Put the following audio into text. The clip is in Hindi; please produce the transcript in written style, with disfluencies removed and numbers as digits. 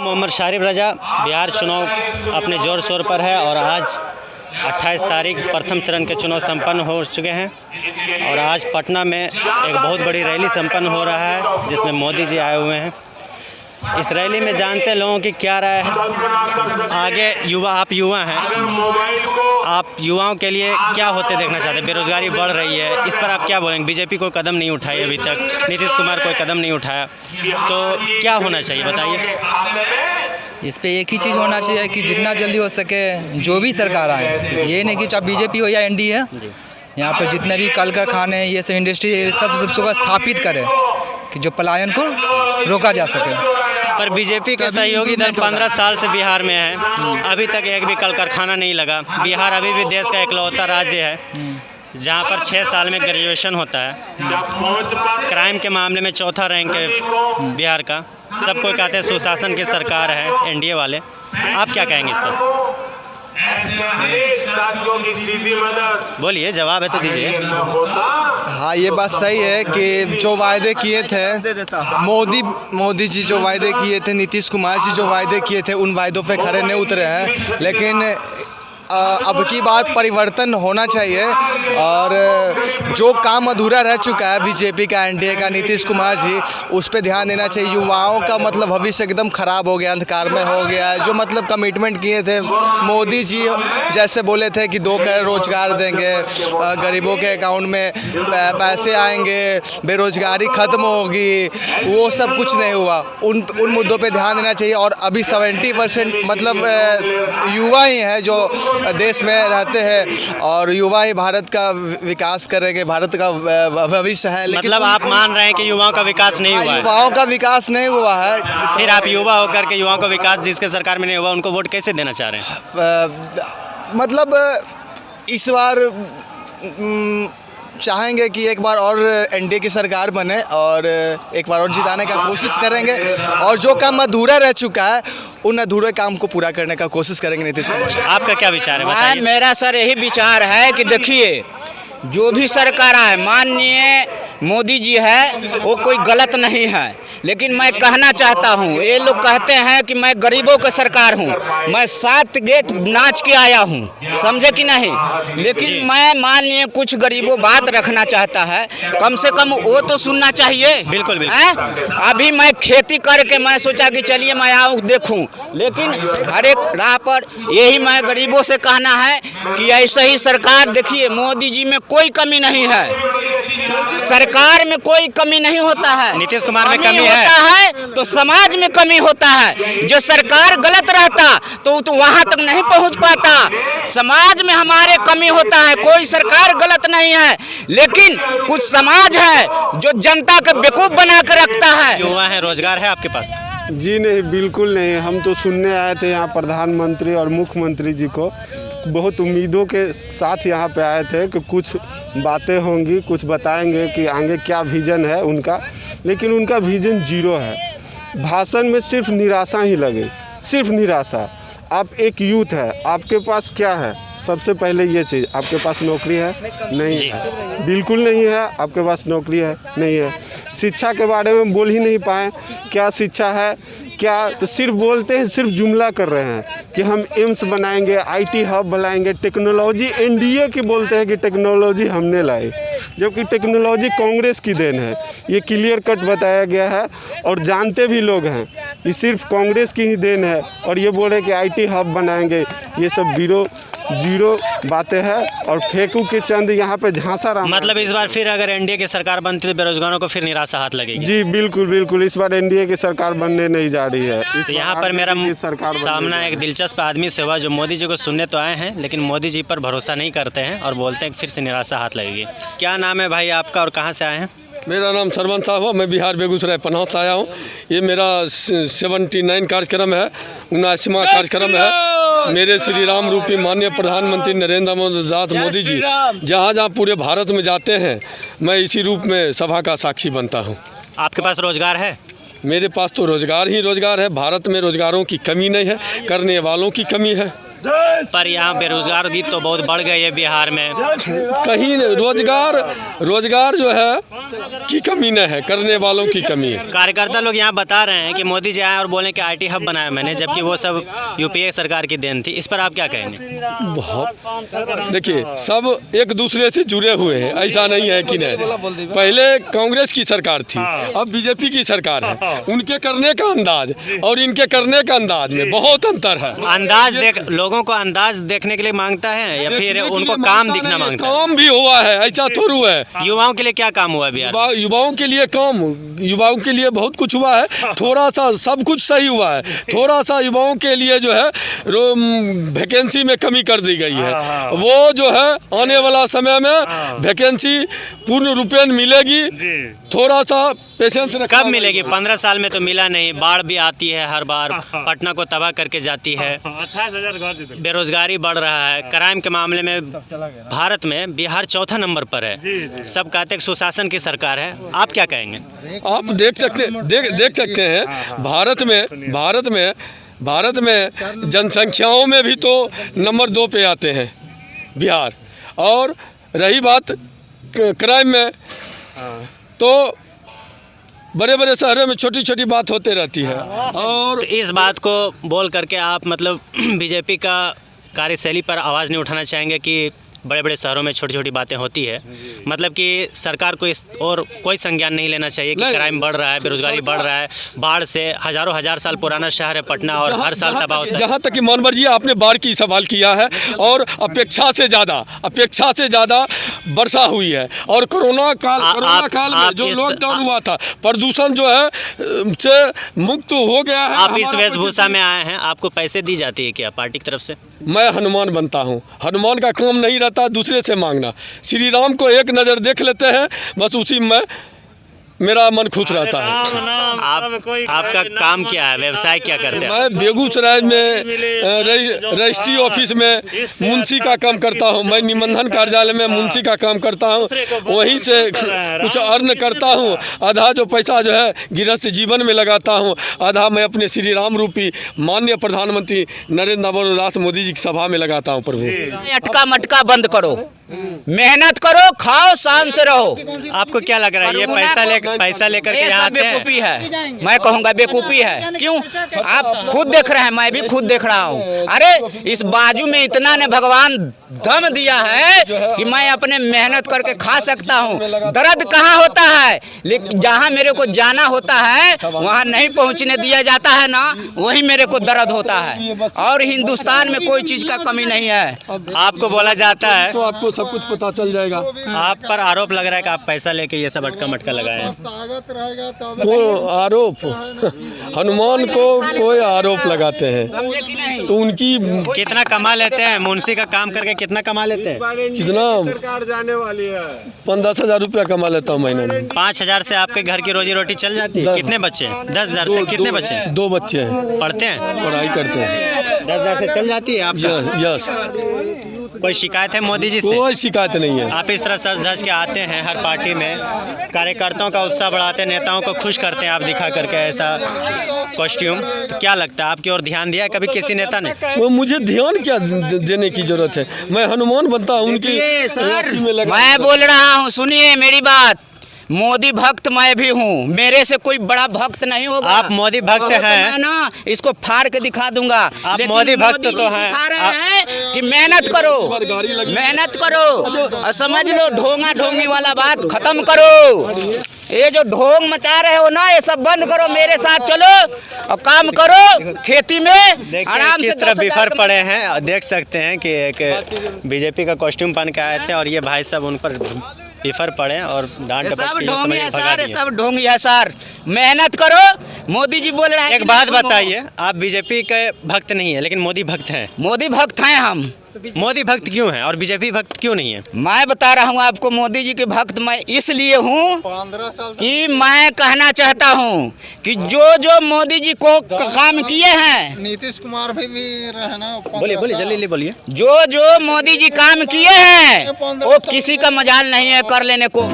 मोहम्मद शारिब रजा। बिहार चुनाव अपने ज़ोर शोर पर है और आज 28 तारीख प्रथम चरण के चुनाव संपन्न हो चुके हैं और आज पटना में एक बहुत बड़ी रैली संपन्न हो रहा है जिसमें मोदी जी आए हुए हैं। इस रैली में जानते लोगों की क्या राय है। आगे आप युवा हैं, आप युवाओं के लिए क्या होते देखना चाहते हैं? बेरोजगारी बढ़ रही है, इस पर आप क्या बोलेंगे? बीजेपी कोई कदम नहीं उठाई अभी तक, नीतीश कुमार कोई कदम नहीं उठाया, तो क्या होना चाहिए बताइए? इस पे एक ही चीज़ होना चाहिए कि जितना जल्दी हो सके जो भी सरकार आए, ये नहीं कि चाहे बीजेपी हो या एनडीए, यहाँ पर जितने भी कल कारखाने ये सब इंडस्ट्री सब स्थापित करे कि जो पलायन को रोका जा सके। पर बीजेपी के सहयोगी दल 15 साल से बिहार में है, अभी तक एक भी कल कारखाना नहीं लगा। बिहार अभी भी देश का इकलौता राज्य है जहाँ पर 6 साल में ग्रेजुएशन होता है। क्राइम के मामले में चौथा रैंक है बिहार का। सब कोई कहते हैं सुशासन की सरकार है एनडीए वाले। आप क्या कहेंगे इस पर? बोलिए, जवाब है तो दीजिए। हाँ, ये बात सही है कि जो वायदे किए थे मोदी जी, जो वायदे किए थे, नीतीश कुमार जी जो वायदे किए थे, उन वायदों पे खरे नहीं उतरे हैं। लेकिन अब की बात परिवर्तन होना चाहिए और जो काम अधूरा रह चुका है बीजेपी का, एनडीए का, नीतीश कुमार जी, उस पर ध्यान देना चाहिए। युवाओं का मतलब भविष्य एकदम ख़राब हो गया, अंधकार में हो गया है। जो मतलब कमिटमेंट किए थे मोदी जी, जैसे बोले थे कि 2 करोड़ रोजगार देंगे, गरीबों के अकाउंट में पैसे आएंगे, बेरोजगारी ख़त्म होगी, वो सब कुछ नहीं हुआ। उन मुद्दों पर ध्यान देना चाहिए। और अभी 70% मतलब युवा ही हैं जो देश में रहते हैं और युवा ही भारत का विकास करेंगे, भारत का भविष्य है। लेकिन मतलब आप मान रहे हैं कि युवाओं का विकास नहीं हुआ है? युवाओं का विकास नहीं हुआ है। फिर आप युवा होकर के युवाओं का विकास जिसके सरकार में नहीं हुआ उनको वोट कैसे देना चाह रहे हैं? मतलब इस बार चाहेंगे कि एक बार और एनडीए की सरकार बने और एक बार और जिताने का कोशिश करेंगे और जो काम अधूरा रह चुका है उन अधूरे काम को पूरा करने का कोशिश करेंगे नीतीश कुमार। आपका क्या विचार है बताइए? मेरा सर यही विचार है कि देखिए, जो भी सरकार आए, माननीय मोदी जी है, वो कोई गलत नहीं है। लेकिन मैं कहना चाहता हूँ, ये लोग कहते हैं कि मैं गरीबों का सरकार हूँ, मैं 7 गेट नाच के आया हूँ, समझे कि नहीं? लेकिन मैं माननीय कुछ गरीबों बात रखना चाहता है, कम से कम वो तो सुनना चाहिए। बिल्कुल बिल्कुल। अभी मैं खेती करके मैं सोचा कि चलिए मैं आऊँ देखूँ, लेकिन हर एक राह पर यही मैं गरीबों से कहना है कि ऐसे ही सरकार देखिए, मोदी जी में कोई कमी नहीं है, सरकार में कोई कमी नहीं होता है। नीतीश कुमार में कमी होता है तो समाज में कमी होता है। जो सरकार गलत रहता तो वहां तक नहीं पहुंच पाता। समाज में हमारे कमी होता है, कोई सरकार गलत नहीं है, लेकिन कुछ समाज है जो जनता को बेवकूफ बना कर रखता है। युवा है, रोजगार है आपके पास? जी नहीं, बिल्कुल नहीं। हम तो सुनने आए थे यहाँ प्रधानमंत्री और मुख्यमंत्री जी को, बहुत उम्मीदों के साथ यहाँ पे आए थे कि कुछ बातें होंगी, कुछ बताएंगे कि आगे क्या विज़न है उनका, लेकिन उनका विज़न जीरो है। भाषण में सिर्फ निराशा ही लगे, सिर्फ निराशा। आप एक यूथ है, आपके पास क्या है? सबसे पहले ये चीज़, आपके पास नौकरी है? नहीं है, बिल्कुल नहीं है। आपके पास नौकरी है? नहीं है। शिक्षा के बारे में बोल ही नहीं पाए, क्या शिक्षा है क्या? तो सिर्फ बोलते हैं, सिर्फ जुमला कर रहे हैं कि हम एम्स बनाएंगे, आईटी हब बनाएंगे, टेक्नोलॉजी एनडीए की बोलते हैं कि टेक्नोलॉजी हमने लाई, जबकि टेक्नोलॉजी कांग्रेस की देन है। ये क्लियर कट बताया गया है और जानते भी लोग हैं ये सिर्फ कांग्रेस की ही देन है। और ये बोल रहे कि आईटी हब बनाएंगे, ये सब जीरो बातें हैं और फेंकू के चंद यहाँ पे झांसा रहा। मतलब इस बार फिर अगर एनडीए की सरकार बनती तो बेरोजगारों को फिर निराशा हाथ लगेगी? जी बिल्कुल बिल्कुल, इस बार एनडीए की सरकार बनने नहीं जा रही है। तो यहाँ पर मेरा सामना एक दिलचस्प आदमी से हुआ जो मोदी जी को सुनने तो आए हैं लेकिन मोदी जी पर भरोसा नहीं करते हैं और बोलते हैं कि फिर से निराशा हाथ लगेगी। क्या नाम है भाई आपका और कहाँ से आए हैं? मेरा नाम सरवन साहब है, मैं बिहार बेगूसराय पनाह से आया हूँ। ये मेरा 79 कार्यक्रम है, 79वां कार्यक्रम है। मेरे श्री राम रूपी माननीय प्रधानमंत्री नरेंद्र मोदी जी जहाँ जहाँ पूरे भारत में जाते हैं, मैं इसी रूप में सभा का साक्षी बनता हूँ। आपके पास रोजगार है? मेरे पास तो रोजगार ही रोजगार है। भारत में रोजगारों की कमी नहीं है, करने वालों की कमी है। पर यहाँ बेरोजगारी तो बहुत बढ़ गई है बिहार में। कहीं रोजगार जो है की कमी न है, करने वालों की कमी है। कार्यकर्ता लोग यहाँ बता रहे हैं कि मोदी जी आए और बोले कि IT हब बनाया मैंने, जबकि वो सब UPA सरकार की देन थी। इस पर आप क्या कहेंगे? बहुत देखिए, सब एक दूसरे से जुड़े हुए हैं, ऐसा नहीं है कि नहीं। पहले कांग्रेस की सरकार थी, अब बीजेपी की सरकार है। उनके करने का अंदाज और इनके करने का अंदाज में बहुत अंतर है। लोगों को अंदाज देखने के लिए मांगता है या फिर उनको काम दिखना मांगता है? काम भी हुआ है, ऐसा थोड़ू है। युवाओं के लिए क्या काम हुआ बिहार? युवाओं के लिए काम, युवाओं के लिए बहुत कुछ हुआ है। थोड़ा सा सब कुछ सही हुआ है, थोड़ा सा युवाओं के लिए जो है वैकेंसी में कमी कर दी गई है। वो जो है आने वाला समय में वैकेंसी पूर्ण रूपेण मिलेगी। थोड़ा सा पेशेंस रखना। कब मिलेगी? 15 साल में तो मिला नहीं। बाढ़ भी आती है हर बार, पटना को तबाह करके जाती है। 28,000 घर। बेरोजगारी बढ़ रहा है। क्राइम के मामले में भारत में बिहार चौथा नंबर पर है। सब कहते हैं सुशासन की सरकार है। आप क्या कहेंगे? आप देख सकते हैं भारत में जनसंख्याओं में भी तो नंबर 2 पे आते हैं बिहार। और रही बात क्राइम में, तो बड़े बड़े शहरों में छोटी छोटी बात होते रहती है। और तो इस बात को बोल करके आप मतलब बीजेपी का कार्यशैली पर आवाज़ नहीं उठाना चाहेंगे कि बड़े बड़े शहरों में छोटी छोटी बातें होती है? मतलब कि सरकार को इस और कोई संज्ञान नहीं लेना चाहिए कि क्राइम बढ़ रहा है, बेरोजगारी बढ़ रहा है, बाढ़ से हजार साल पुराना शहर है पटना और हर साल तबाह होता है। जहाँ तक कि मानवर जी आपने बाढ़ की सवाल किया है, और अपेक्षा से ज़्यादा वर्षा हुई है। और कोरोना काल में जो लॉकडाउन हुआ था, प्रदूषण जो है से मुक्त हो गया है। आप इस वेशभूषा में आए हैं, आपको पैसे दी जाती है क्या पार्टी की तरफ से? मैं हनुमान बनता हूँ, हनुमान का काम नहीं रहता दूसरे से मांगना। श्री राम को एक नज़र देख लेते हैं, बस उसी में मेरा मन खुश रहता है। आपका काम क्या है, व्यवसाय क्या करते हैं? मैं बेगूसराय में रजिस्ट्री ऑफिस में मुंशी का काम करता हूं। मैं निबंधन कार्यालय में मुंशी का काम करता हूं, वहीं से कुछ अर्न करता हूं। आधा जो पैसा जो है गृहस्थ जीवन में लगाता हूं, आधा मैं अपने श्री राम रूपी माननीय प्रधानमंत्री नरेंद्र दामोदर मोदी जी की सभा में लगाता हूं। प्रभु अटका मटका बंद करो, मेहनत करो, खाओ, शान से रहो। आपको क्या लग रहा है ये पैसा लेकर के यहाँ आते हैं? बेवकूफ़ी है, मैं कहूँगा बेवकूफ़ी है। क्यों? आप खुद देख रहे हैं, मैं भी खुद देख रहा हूँ। अरे इस बाजू में इतना ने भगवान दम दिया है कि मैं अपने मेहनत करके खा सकता हूँ। दर्द कहाँ होता है, लेकिन जहाँ मेरे को जाना होता है वहाँ नहीं पहुँचने दिया जाता है ना, वही मेरे को दर्द होता है। और हिंदुस्तान में कोई चीज़ का कमी नहीं है। आपको बोला जाता है, तो आपको सब कुछ पता चल जाएगा। आप पर आरोप लग रहा है कि आप पैसा लेके ये सब अटका मटका लगाए हैं। वो आरोप हनुमान को कोई आरोप लगाते हैं तो उनकी कितना कमा लेते हैं? मुंशी का काम करके कितना कमा लेते हैं? कितना? सरकार जाने वाली है। 15,000 रुपया कमा लेता हूँ महीने में। 5,000 से आपके घर की रोजी रोटी चल जाती है? कितने बच्चे हैं? 10,000 से कितने बच्चे हैं? 2 बच्चे हैं, पढ़ते हैं? पढ़ाई करते हैं। 10,000 से चल जाती है आपका? यस। कोई शिकायत है मोदी जी से? कोई शिकायत नहीं है। आप इस तरह सज धज के आते हैं हर पार्टी में, कार्यकर्ताओं का उत्साह बढ़ाते हैं, नेताओं को खुश करते हैं आप दिखा करके ऐसा कॉस्ट्यूम, तो क्या लगता है आपकी ओर ध्यान दिया है कभी किसी नेता ने? वो मुझे ध्यान क्या देने की जरूरत है, मैं हनुमान बनता हूँ उनकी। मैं बोल रहा हूँ, सुनिए मेरी बात। मोदी भक्त मैं भी हूँ, मेरे से कोई बड़ा भक्त नहीं होगा। आप मोदी भक्त हैं ना, इसको फाड़ के दिखा दूंगा। आप मोदी भक्त तो हैं। कि मेहनत करो, और समझ लो ढोंगा ढोंगी वाला बात खत्म करो। ये जो ढोंग मचा रहे हो ना, ये सब बंद करो, मेरे साथ चलो और काम करो खेती में। आराम से किस तरह बिफर पड़े हैं, देख सकते हैं कि एक बीजेपी का कॉस्ट्यूम पहन के आए थे और ये भाई सब उन पर बिफर पड़े और डांट सब ढोंगी है सर, सब ढोंगी है सर। मेहनत करो, मोदी जी बोल रहे हैं। एक बात बताइए, आप बीजेपी के भक्त नहीं है लेकिन मोदी भक्त हैं। मोदी भक्त हैं हम। मोदी भक्त क्यों हैं और बीजेपी भक्त क्यों नहीं है? मैं बता रहा हूँ आपको, मोदी जी के भक्त मैं इसलिए हूँ कि मैं कहना चाहता हूँ कि जो मोदी जी को काम किए हैं, नीतीश कुमार भी रहे ना। बोलिए जल्दी बोलिए। जो मोदी जी काम किए हैं वो किसी का मजाल नहीं है कर लेने को।